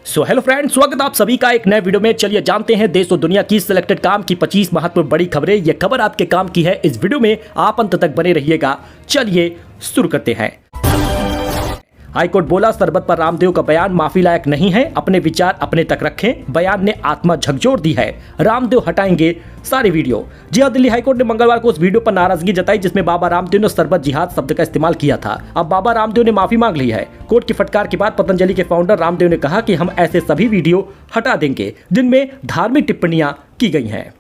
So hello friends, स्वागत आप सभी का एक नए वीडियो में। चलिए जानते हैं देश और दुनिया की सिलेक्टेड काम की 25 महत्वपूर्ण बड़ी खबरें। ये खबर आपके काम की है, इस वीडियो में आप अंत तक बने रहिएगा। चलिए शुरू करते हैं। हाईकोर्ट बोला, शरबत पर रामदेव का बयान माफी लायक नहीं है, अपने विचार अपने तक रखें। बयान ने आत्मा झकझोर दी है, रामदेव हटाएंगे सारी वीडियो। जी हां, दिल्ली हाईकोर्ट ने मंगलवार को उस वीडियो पर नाराजगी जताई जिसमें बाबा रामदेव ने शरबत जिहाद शब्द का इस्तेमाल किया था। अब बाबा रामदेव ने माफी मांग ली है। कोर्ट की फटकार के बाद पतंजलि के फाउंडर रामदेव ने कहा कि हम ऐसे सभी वीडियो हटा देंगे जिनमें धार्मिक टिप्पणियां की गई हैं।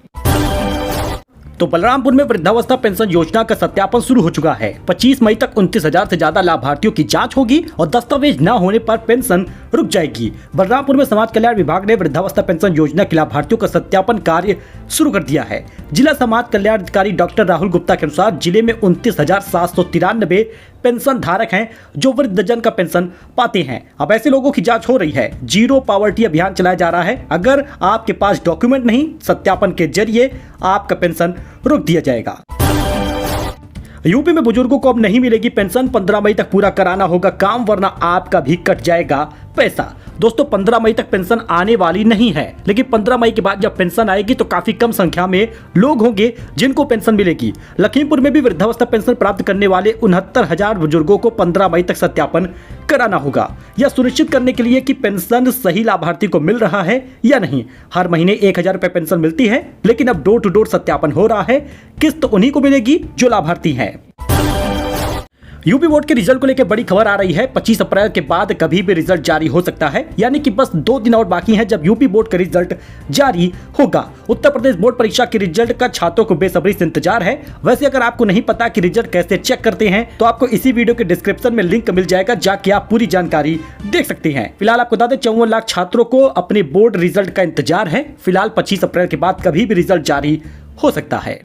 तो बलरामपुर में वृद्धावस्था पेंशन योजना का सत्यापन शुरू हो चुका है। 25 मई तक 29,000 से ज्यादा लाभार्थियों की जांच होगी और दस्तावेज न होने पर पेंशन रुक जाएगी। बलरामपुर में समाज कल्याण विभाग ने वृद्धावस्था पेंशन योजना के लाभार्थियों का सत्यापन कार्य शुरू कर दिया है। जिला समाज कल्याण अधिकारी डॉक्टर राहुल गुप्ता के अनुसार जिले में 29,793 पेंशन धारक हैं जो वृद्धजन का पेंशन पाते हैं। अब ऐसे लोगों की जांच हो रही है। जीरो पॉवर्टी अभियान चलाया जा रहा है। अगर आपके पास डॉक्यूमेंट नहीं, सत्यापन के जरिए आपका पेंशन रोक दिया जाएगा। यूपी में बुजुर्गों को अब नहीं मिलेगी पेंशन। 15 मई तक पूरा कराना होगा काम, वरना आपका भी कट जाएगा पैसा। दोस्तों, 15 मई तक पेंशन आने वाली नहीं है, लेकिन 15 मई के बाद जब पेंशन आएगी तो काफी कम संख्या में लोग होंगे जिनको पेंशन मिलेगी। लखीमपुर में भी वृद्धावस्था पेंशन प्राप्त करने वाले 69,000 बुजुर्गों को 15 मई तक सत्यापन कराना होगा, यह सुनिश्चित करने के लिए कि पेंशन सही लाभार्थी को मिल रहा है या नहीं। हर महीने 1,000 रुपए पेंशन मिलती है, लेकिन अब डोर टू डोर सत्यापन हो रहा है। किस्त उन्हीं को मिलेगी जो लाभार्थी हैं। यूपी बोर्ड के रिजल्ट को लेकर बड़ी खबर आ रही है। 25 अप्रैल के बाद कभी भी रिजल्ट जारी हो सकता है, यानी कि बस 2 दिन और बाकी हैं जब यूपी बोर्ड का रिजल्ट जारी होगा। उत्तर प्रदेश बोर्ड परीक्षा के रिजल्ट का छात्रों को बेसब्री से इंतजार है। वैसे अगर आपको नहीं पता कि रिजल्ट कैसे चेक करते हैं तो आपको इसी वीडियो के डिस्क्रिप्शन में लिंक मिल जाएगा, जाके आप पूरी जानकारी देख सकते हैं। फिलहाल आपको बता दें, 54 लाख छात्रों को अपने बोर्ड रिजल्ट का इंतजार है। फिलहाल 25 अप्रैल के बाद कभी भी रिजल्ट जारी हो सकता है।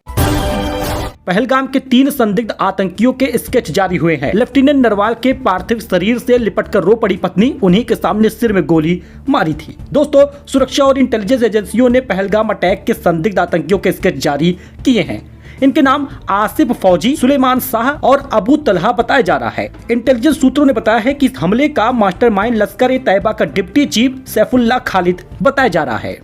पहलगाम के 3 संदिग्ध आतंकियों के स्केच जारी हुए हैं। लेफ्टिनेंट नरवाल के पार्थिव शरीर से लिपटकर रो पड़ी पत्नी, उन्हीं के सामने सिर में गोली मारी थी। दोस्तों, सुरक्षा और इंटेलिजेंस एजेंसियों ने पहलगाम अटैक के संदिग्ध आतंकियों के स्केच जारी किए हैं। इनके नाम आसिफ फौजी, सुलेमान शाह और अबू तलहा बताया जा रहा है। इंटेलिजेंस सूत्रों ने बताया है कि इस हमले का मास्टरमाइंड लश्कर-ए-तैयबा का डिप्टी चीफ सैफुल्लाह खालिद बताया जा रहा है।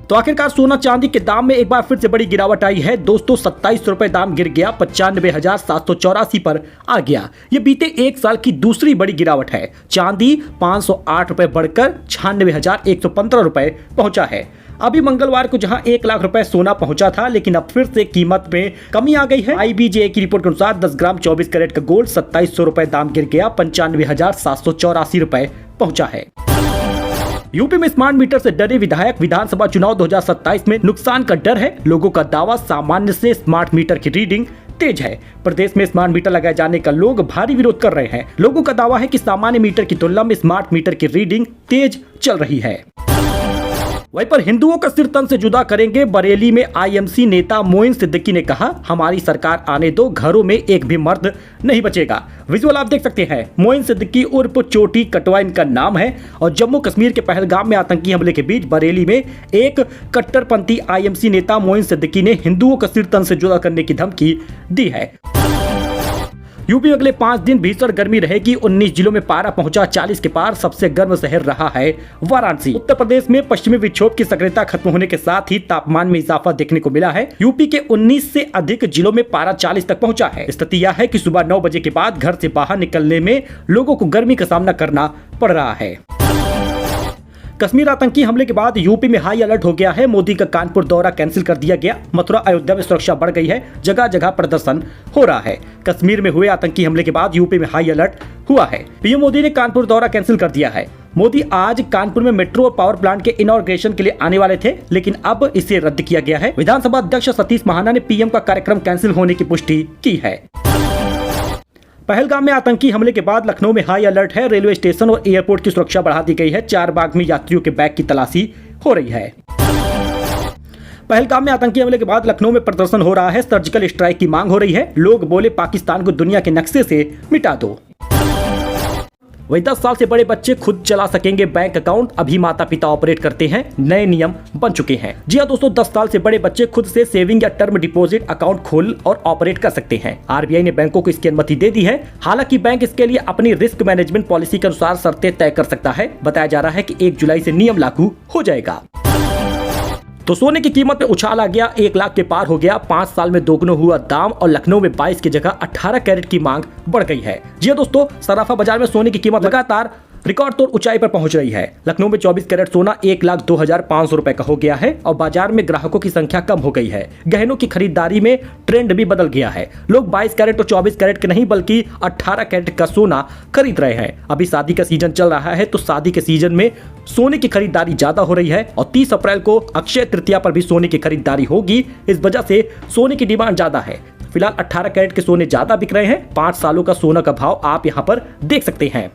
तो आखिरकार सोना चांदी के दाम में एक बार फिर से बड़ी गिरावट आई है। दोस्तों, 27 रुपए दाम गिर गया, 95,784 पर आ गया। ये बीते एक साल की दूसरी बड़ी गिरावट है। चांदी 508 रुपए बढ़कर 96,115 रुपए पहुंचा है। अभी मंगलवार को जहां 1 लाख रुपए सोना पहुंचा था, लेकिन अब फिर से कीमत में कमी आ गई है। IBJ की रिपोर्ट के अनुसार 10 ग्राम 24 कैरेट का गोल्ड 2700 रुपए दाम गिर गया, 95,784 रुपए पहुंचा है। यूपी में स्मार्ट मीटर से डरे विधायक, विधानसभा चुनाव 2027 में नुकसान का डर है। लोगों का दावा, सामान्य से स्मार्ट मीटर की रीडिंग तेज है। प्रदेश में स्मार्ट मीटर लगाए जाने का लोग भारी विरोध कर रहे हैं। लोगों का दावा है कि सामान्य मीटर की तुलना में स्मार्ट मीटर की रीडिंग तेज चल रही है। वहीं पर हिंदुओं का सिर तन से जुदा करेंगे। बरेली में IMC नेता मोइन सिद्दीकी ने कहा, हमारी सरकार आने दो, घरों में एक भी मर्द नहीं बचेगा। विजुअल आप देख सकते हैं। मोइन सिद्दीकी उर्फ चोटी कटवा इनका नाम है और जम्मू कश्मीर के पहलगाम में आतंकी हमले के बीच बरेली में एक कट्टरपंथी IMC नेता मोइन सिद्दीकी ने हिंदुओं का सिर तन से जुदा करने की धमकी दी है। यूपी में अगले 5 दिन भीषण गर्मी रहेगी। 19 जिलों में पारा पहुंचा 40 के पार। सबसे गर्म शहर रहा है वाराणसी। उत्तर प्रदेश में पश्चिमी विक्षोभ की सक्रियता खत्म होने के साथ ही तापमान में इजाफा देखने को मिला है। यूपी के 19 से अधिक जिलों में पारा 40 तक पहुंचा है। स्थिति यह है कि सुबह 9 बजे के बाद घर से बाहर निकलने में लोगों को गर्मी का सामना करना पड़ रहा है। कश्मीर आतंकी हमले के बाद यूपी में हाई अलर्ट हो गया है। मोदी का कानपुर दौरा कैंसिल कर दिया गया। मथुरा अयोध्या में सुरक्षा बढ़ गई है। जगह जगह प्रदर्शन हो रहा है। कश्मीर में हुए आतंकी हमले के बाद यूपी में हाई अलर्ट हुआ है। पीएम मोदी ने कानपुर दौरा कैंसिल कर दिया है। मोदी आज कानपुर में मेट्रो और पावर प्लांट के इनॉग्रेशन के लिए आने वाले थे, लेकिन अब इसे रद्द किया गया है। विधानसभा अध्यक्ष सतीश महाना ने पीएम का कार्यक्रम कैंसिल होने की पुष्टि की है। पहलगाम में आतंकी हमले के बाद लखनऊ में हाई अलर्ट है। रेलवे स्टेशन और एयरपोर्ट की सुरक्षा बढ़ा दी गई है। 4 बाग में यात्रियों के बैग की तलाशी हो रही है। पहलगाम में आतंकी हमले के बाद लखनऊ में प्रदर्शन हो रहा है। सर्जिकल स्ट्राइक की मांग हो रही है। लोग बोले, पाकिस्तान को दुनिया के नक्शे से मिटा दो। वही 10 साल से बड़े बच्चे खुद चला सकेंगे बैंक अकाउंट, अभी माता पिता ऑपरेट करते हैं, नए नियम बन चुके हैं। जी हाँ दोस्तों, 10 साल से बड़े बच्चे खुद से सेविंग या टर्म डिपॉजिट अकाउंट खोल और ऑपरेट कर सकते हैं। आरबीआई ने बैंकों को इसकी अनुमति दे दी है। हालांकि बैंक इसके लिए अपनी रिस्क मैनेजमेंट पॉलिसी के अनुसार शर्तें तय कर सकता है। बताया जा रहा है कि 1 जुलाई से नियम लागू हो जाएगा। तो सोने की कीमत में उछाल आ गया, 1 लाख के पार हो गया। 5 साल में दोगुना हुआ दाम और लखनऊ में 22 की जगह 18 कैरेट की मांग बढ़ गई है। जी हाँ दोस्तों, सराफा बाजार में सोने की कीमत लगातार रिकॉर्ड तोड़ ऊंचाई पर पहुंच रही है। लखनऊ में 24 कैरेट सोना 1,02,500 रुपए का हो गया है और बाजार में ग्राहकों की संख्या कम हो गई है। गहनों की खरीदारी में ट्रेंड भी बदल गया है। लोग 22 कैरेट और 24 कैरेट के नहीं बल्कि 18 कैरेट का सोना खरीद रहे हैं। अभी शादी का सीजन चल रहा है, तो शादी के सीजन में सोने की खरीदारी ज्यादा हो रही है और 30 अप्रैल को अक्षय तृतीया पर भी सोने की खरीदारी होगी। इस वजह से सोने की डिमांड ज्यादा है। फिलहाल 18 कैरेट के सोने ज्यादा बिक रहे हैं। 5 सालों का सोना का भाव आप यहाँ पर देख सकते हैं।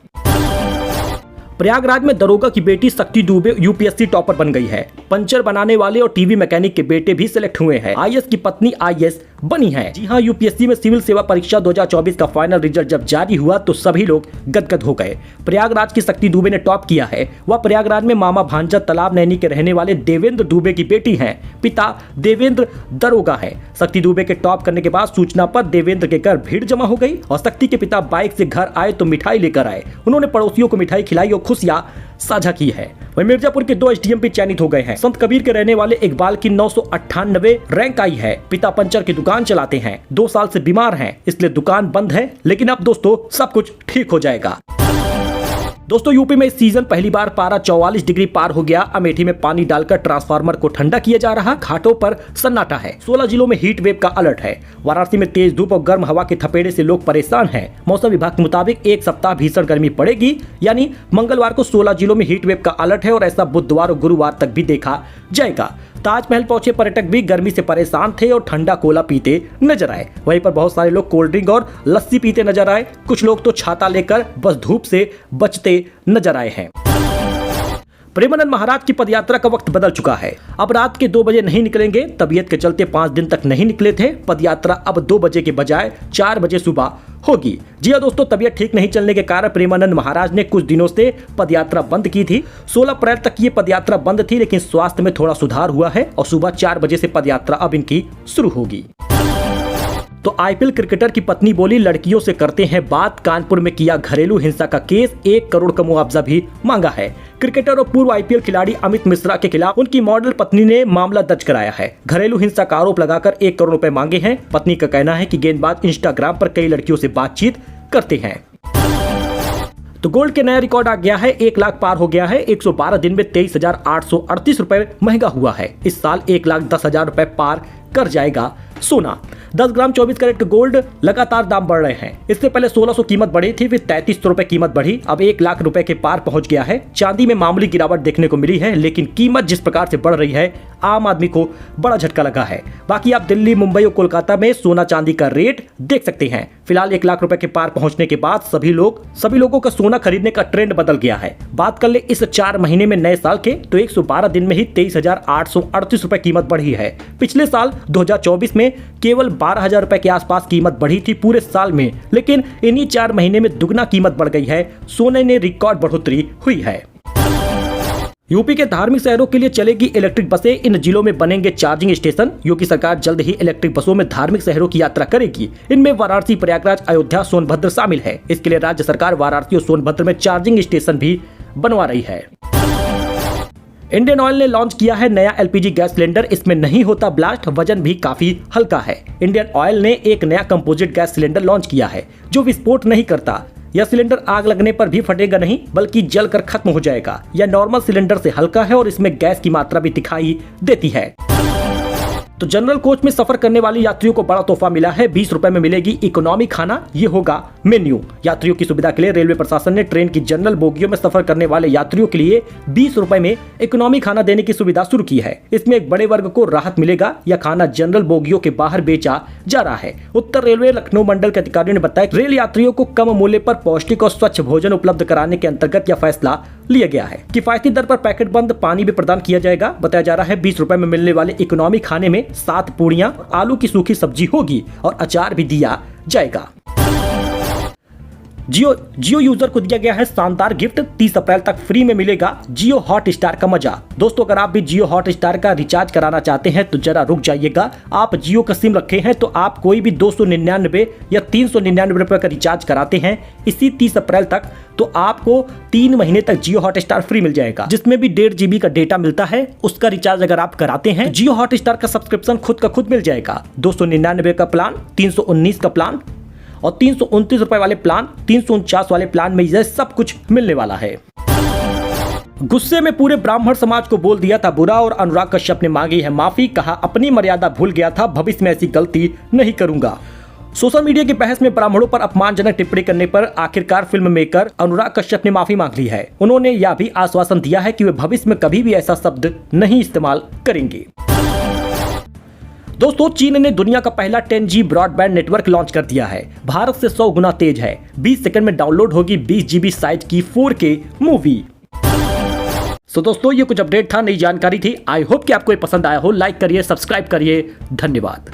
प्रयागराज में दरोगा की बेटी शक्ति दुबे यूपीएससी टॉपर बन गई है। पंचर बनाने वाले और टीवी मैकेनिक के बेटे भी सिलेक्ट हुए हैं। आईएएस की पत्नी आईएएस बनी है। जी हाँ, यूपीएससी में सिविल सेवा परीक्षा 2024 का फाइनल रिजल्ट जब जारी हुआ तो सभी लोग गदगद हो गए। प्रयागराज की शक्ति दुबे ने टॉप किया है। वह प्रयागराज में मामा भांजा तालाब नैनी के रहने वाले देवेंद्र दुबे की बेटी हैं। पिता देवेंद्र दरोगा है। शक्ति दुबे के टॉप करने के बाद सूचना पर देवेंद्र के घर भीड़ जमा हो गई और शक्ति के पिता बाइक से घर आए तो मिठाई लेकर आए। उन्होंने पड़ोसियों को मिठाई खिलाई और खुशियां साझा की है। वहीं मिर्जापुर के 2 एसडीएम भी चयनित हो गए हैं। संत कबीर के रहने वाले इकबाल की 998 रैंक आई है। पिता पंचर की दुकान चलाते हैं, 2 साल से बीमार हैं, इसलिए दुकान बंद है, लेकिन अब दोस्तों सब कुछ ठीक हो जाएगा। दोस्तों, यूपी में इस सीजन पहली बार पारा 44 डिग्री पार हो गया। अमेठी में पानी डालकर ट्रांसफार्मर को ठंडा किया जा रहा। घाटों पर सन्नाटा है। 16 जिलों में हीट वेव का अलर्ट है। वाराणसी में तेज धूप और गर्म हवा के थपेड़े से लोग परेशान हैं। मौसम विभाग के मुताबिक 1 सप्ताह भीषण गर्मी पड़ेगी, यानी मंगलवार को 16 जिलों में हीट वेव का अलर्ट है और ऐसा बुधवार और गुरुवार तक भी देखा जाएगा। ताजमहल पहुंचे पर्यटक भी गर्मी से परेशान थे और ठंडा कोला पीते नजर आए। वहीं पर बहुत सारे लोग कोल्ड ड्रिंक और लस्सी पीते नजर आए। कुछ लोग तो छाता लेकर बस धूप से बचते नजर आए हैं। प्रेमानंद महाराज की पदयात्रा का वक्त बदल चुका है। अब रात के 2 बजे नहीं निकलेंगे। तबीयत के चलते 5 दिन तक नहीं निकले थे। पदयात्रा अब 2 बजे के बजाय 4 बजे सुबह होगी। जी हाँ दोस्तों, तबीयत ठीक नहीं चलने के कारण प्रेमानंद महाराज ने कुछ दिनों से पदयात्रा बंद की थी। 16 अप्रैल तक ये पदयात्रा बंद थी, लेकिन स्वास्थ्य में थोड़ा सुधार हुआ है और सुबह 4 बजे से पदयात्रा अब इनकी शुरू होगी। तो आईपीएल क्रिकेटर की पत्नी बोली, लड़कियों से करते हैं बात। कानपुर में किया घरेलू हिंसा का केस, 1 करोड़ का मुआवजा भी मांगा है। क्रिकेटर और पूर्व आईपीएल खिलाड़ी अमित मिश्रा के खिलाफ उनकी मॉडल पत्नी ने मामला दर्ज कराया है। घरेलू हिंसा का आरोप लगाकर 1 करोड़ रुपए मांगे हैं। पत्नी का कहना है कि गेंदबाज इंस्टाग्राम पर कई लड़कियों से बातचीत करते हैं। तो गोल्ड के नया रिकॉर्ड आ गया है। 1 लाख पार हो गया है। 112 दिन में 23,838 रुपए महंगा हुआ है। इस साल 1,10,000 रुपए पार कर जाएगा सोना। 10 ग्राम 24 कैरेट गोल्ड लगातार दाम बढ़ रहे हैं। इससे पहले 1600 कीमत बढ़ी थी, फिर 3300 रुपए कीमत बढ़ी, अब 1 लाख रुपए के पार पहुंच गया है। चांदी में मामूली गिरावट देखने को मिली है, लेकिन कीमत जिस प्रकार से बढ़ रही है, आम आदमी को बड़ा झटका लगा है। बाकी आप दिल्ली, मुंबई और कोलकाता में सोना चांदी का रेट देख सकते हैं। फिलहाल 1 लाख रुपए के पार पहुंचने के बाद सभी लोगों का सोना खरीदने का ट्रेंड बदल गया है। बात कर ले इस 4 महीने में नए साल के, तो 112 दिन में ही 23,838 रुपए कीमत बढ़ी है। पिछले साल 2024 में केवल 12,000 रुपए के आसपास कीमत बढ़ी थी पूरे साल में, लेकिन इन्हीं 4 महीने में दुगना कीमत बढ़ गई है। सोने ने रिकॉर्ड बढ़ोतरी हुई है। यूपी के धार्मिक शहरों के लिए चलेगी इलेक्ट्रिक बसें। इन जिलों में बनेंगे चार्जिंग स्टेशन। योगी सरकार जल्द ही इलेक्ट्रिक बसों में धार्मिक शहरों की यात्रा करेगी। इनमें वाराणसी, प्रयागराज, अयोध्या, सोनभद्र शामिल है। इसके लिए राज्य सरकार वाराणसी और सोनभद्र में चार्जिंग स्टेशन भी बनवा रही है। इंडियन ऑयल ने लॉन्च किया है नया एलपीजी गैस सिलेंडर। इसमें नहीं होता ब्लास्ट, वजन भी काफी हल्का है। इंडियन ऑयल ने एक नया कंपोजिट गैस सिलेंडर लॉन्च किया है जो विस्फोट नहीं करता। यह सिलेंडर आग लगने पर भी फटेगा नहीं, बल्कि जलकर खत्म हो जाएगा। यह नॉर्मल सिलेंडर से हल्का है और इसमें गैस की मात्रा भी दिखाई देती है। तो जनरल कोच में सफर करने वाले यात्रियों को बड़ा तोहफा मिला है। 20 रुपए में मिलेगी इकोनॉमी खाना, ये होगा मेन्यू। यात्रियों की सुविधा के लिए रेलवे प्रशासन ने ट्रेन की जनरल बोगियों में सफर करने वाले यात्रियों के लिए 20 रुपए में इकोनॉमी खाना देने की सुविधा शुरू की है। इसमें एक बड़े वर्ग को राहत मिलेगा। यह खाना जनरल बोगियों के बाहर बेचा जा रहा है। उत्तर रेलवे लखनऊ मंडल के अधिकारियों ने बताया कि रेल यात्रियों को कम मूल्य पर पौष्टिक और स्वच्छ भोजन उपलब्ध कराने के अंतर्गत यह फैसला लिया गया है। किफायती दर पर पैकेट बंद पानी भी प्रदान किया जाएगा। बताया जा रहा है 20 रुपए में मिलने वाले इकोनॉमी खाने में 7 पूड़ियां, आलू की सूखी सब्जी होगी और अचार भी दिया जाएगा। जियो यूजर को दिया गया है शानदार गिफ्ट। 30 अप्रैल तक फ्री में मिलेगा जियो हॉटस्टार का मजा। दोस्तों अगर आप भी जियो हॉटस्टार का रिचार्ज कराना चाहते हैं तो जरा रुक जाइएगा। आप जियो का सिम रखे हैं तो आप कोई भी 299 या 399 रुपए का रिचार्ज कराते हैं इसी 30 अप्रैल तक, तो आपको 3 महीने तक जियो हॉटस्टार फ्री मिल जाएगा, जिसमें भी 1.5 GB का डेटा मिलता है। उसका रिचार्ज अगर आप कराते हैं जियो हॉटस्टार का सब्सक्रिप्शन खुद का खुद मिल जाएगा। 299 का प्लान, 319 का प्लान और 329 रुपए वाले प्लान, 349 वाले प्लान में यह सब कुछ मिलने वाला है। गुस्से में पूरे ब्राह्मण समाज को बोल दिया था बुरा और अनुराग कश्यप ने मांगी है माफी। कहा अपनी मर्यादा भूल गया था, भविष्य में ऐसी गलती नहीं करूंगा। सोशल मीडिया की बहस में ब्राह्मणों पर अपमानजनक टिप्पणी करने पर आखिरकार फिल्म मेकर अनुराग कश्यप ने माफी मांग ली है। उन्होंने यह भी आश्वासन दिया है कि वे भविष्य में कभी भी ऐसा शब्द नहीं इस्तेमाल करेंगे। दोस्तों चीन ने दुनिया का पहला 10G ब्रॉडबैंड नेटवर्क लॉन्च कर दिया है। भारत से 100 गुना तेज है। 20 सेकंड में डाउनलोड होगी 20 GB साइज की 4K मूवी। तो दोस्तों ये कुछ अपडेट था, नई जानकारी थी। आई होप कि आपको ये पसंद आया हो। लाइक करिए, सब्सक्राइब करिए। धन्यवाद।